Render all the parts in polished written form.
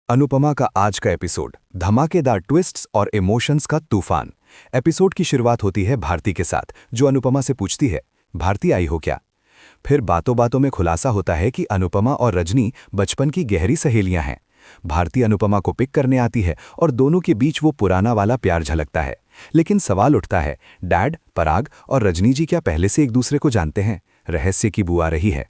अनुपमा का आज का एपिसोड धमाकेदार ट्विस्ट्स और इमोशंस का तूफान। एपिसोड की शुरुआत होती है भारती के साथ, जो अनुपमा से पूछती है, भारती आई हो क्या। फिर बातों बातों में खुलासा होता है कि अनुपमा और रजनी बचपन की गहरी सहेलियां हैं। भारती अनुपमा को पिक करने आती है और दोनों के बीच वो पुराना वाला प्यार झलकता है। लेकिन सवाल उठता है, डैड, पराग और रजनी जी क्या पहले से एक दूसरे को जानते हैं? रहस्य की बू आ रही है।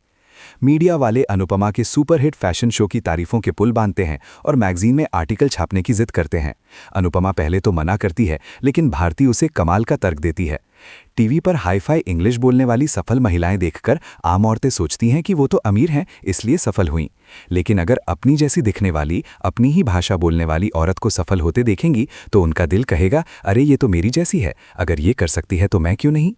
मीडिया वाले अनुपमा के सुपरहिट फैशन शो की तारीफों के पुल बांधते हैं और मैगजीन में आर्टिकल छापने की जिद करते हैं। अनुपमा पहले तो मना करती है, लेकिन भारती उसे कमाल का तर्क देती है। टीवी पर हाई-फाई इंग्लिश बोलने वाली सफल महिलाएं देखकर आम औरतें सोचती हैं कि वो तो अमीर हैं, इसलिए सफल हुईं। लेकिन अगर अपनी जैसी दिखने वाली, अपनी ही भाषा बोलने वाली औरत को सफल होते देखेंगी तो उनका दिल कहेगा, अरे ये तो मेरी जैसी है, अगर ये कर सकती है तो मैं क्यों नहीं।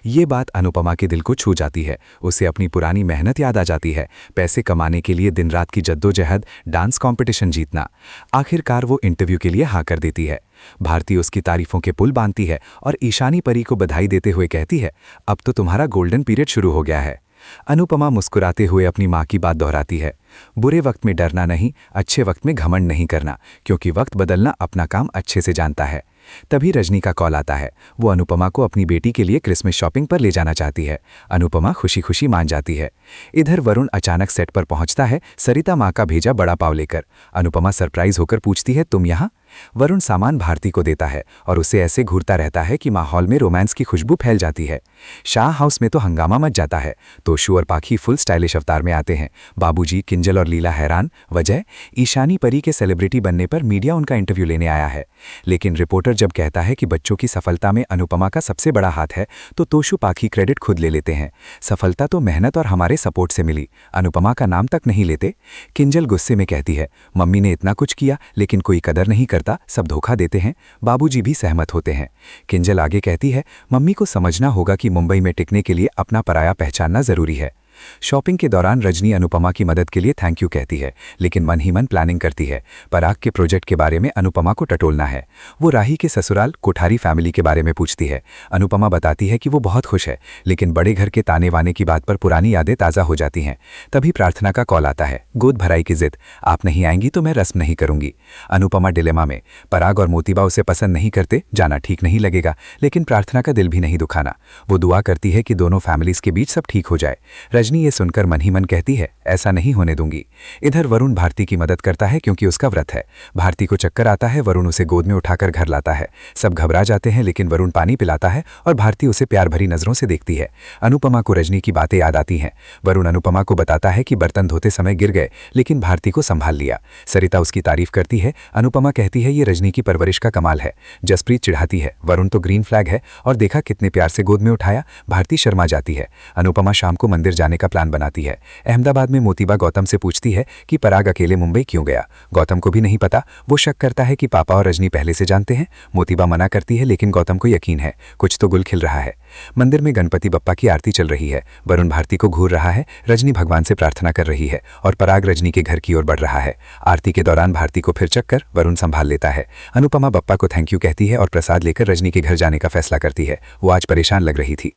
ये बात अनुपमा के दिल को छू जाती है। उसे अपनी पुरानी मेहनत याद आ जाती है, पैसे कमाने के लिए दिन रात की जद्दोजहद, डांस कंपटीशन जीतना। आखिरकार वो इंटरव्यू के लिए हाँ कर देती है। भारती उसकी तारीफों के पुल बांधती है और ईशानी परी को बधाई देते हुए कहती है, अब तो तुम्हारा गोल्डन पीरियड शुरू हो गया है। अनुपमा मुस्कुराते हुए अपनी माँ की बात दोहराती है, बुरे वक्त में डरना नहीं, अच्छे वक्त में घमंड नहीं करना, क्योंकि वक्त बदलना अपना काम अच्छे से जानता है। तभी रजनी का कॉल आता है। वो अनुपमा को अपनी बेटी के लिए क्रिसमस शॉपिंग पर ले जाना चाहती है। अनुपमा खुशी खुशी मान जाती है। इधर वरुण अचानक सेट पर पहुंचता है, सरिता माँ का भेजा बड़ा पाव लेकर। अनुपमा सरप्राइज होकर पूछती है, तुम यहाँ? वरुण सामान भारती को देता है और उसे ऐसे घूरता रहता है कि माहौल में रोमांस की खुशबू फैल जाती है। शाह हाउस में तो हंगामा मच जाता है। तोशु और पाखी फुल स्टाइलिश अवतार में आते हैं। बाबूजी, किंजल और लीला हैरान। वजह, ईशानी परी के सेलिब्रिटी बनने पर मीडिया उनका इंटरव्यू लेने आया है। लेकिन रिपोर्टर जब कहता है कि बच्चों की सफलता में अनुपमा का सबसे बड़ा हाथ है, तो तोशु पाखी क्रेडिट खुद ले लेते हैं। सफलता तो मेहनत और हमारे सपोर्ट से मिली, अनुपमा का नाम तक नहीं लेते। किंजल गुस्से में कहती है, मम्मी ने इतना कुछ किया लेकिन कोई कदर नहीं करता, सब धोखा देते हैं। बाबूजी भी सहमत होते हैं। किंजल आगे कहती है, मम्मी को समझना होगा कि मुंबई में टिकने के लिए अपना पराया पहचानना जरूरी है। शॉपिंग के दौरान रजनी अनुपमा की मदद के लिए थैंक यू कहती है, लेकिन मन ही मन प्लानिंग करती है। पराग के प्रोजेक्ट के बारे में अनुपमा को टटोलना है। वो राही के ससुराल कोठारी फैमिली के बारे में पूछती है। अनुपमा बताती है कि वो बहुत खुश है, लेकिन बड़े घर के ताने वाने की बात पर पुरानी यादें ताज़ा हो जाती हैं। तभी प्रार्थना का कॉल आता है। गोद भराई की जिद, आप नहीं आएंगी तो मैं रस्म नहीं करूंगी। अनुपमा डिलेमा में। पराग और मोतीबा उसे पसंद नहीं करते, जाना ठीक नहीं लगेगा, लेकिन प्रार्थना का दिल भी नहीं दुखाना। वो दुआ करती है कि दोनों फैमिलीज के बीच सब ठीक हो जाए। रजनी ये सुनकर मन ही मन कहती है, ऐसा नहीं होने दूंगी। इधर वरुण भारती की मदद करता है क्योंकि उसका व्रत है। भारती को चक्कर आता है, वरुण उसे गोद में उठाकर घर लाता है। सब घबरा जाते हैं, लेकिन वरुण पानी पिलाता है और भारती उसे प्यार भरी नजरों से देखती है। अनुपमा को रजनी की बातें याद आती हैं। वरुण अनुपमा को बताता है कि बर्तन धोते समय गिर गए, लेकिन भारती को संभाल लिया। सरिता उसकी तारीफ करती है। अनुपमा कहती है, ये रजनी की परवरिश का कमाल है। जसप्रीत चिढ़ाती है, वरुण तो ग्रीन फ्लैग है और देखा कितने प्यार से गोद में उठाया। भारती शर्मा जाती है। अनुपमा शाम को मंदिर जाने का प्लान बनाती है। अहमदाबाद में मोतीबा गौतम से पूछती है कि पराग अकेले मुंबई क्यों गया। गौतम को भी नहीं पता। वो शक करता है कि पापा और रजनी पहले से जानते हैं। मोतीबा मना करती है, लेकिन गौतम को यकीन है, कुछ तो गुल खिल रहा है। मंदिर में गणपति बप्पा की आरती चल रही है। वरुण भारती को घूर रहा है, रजनी भगवान से प्रार्थना कर रही है और पराग रजनी के घर की ओर बढ़ रहा है। आरती के दौरान भारती को फिर चक्कर, वरुण संभाल लेता है। अनुपमा बप्पा को थैंक यू कहती है और प्रसाद लेकर रजनी के घर जाने का फैसला करती है। वो आज परेशान लग रही थी।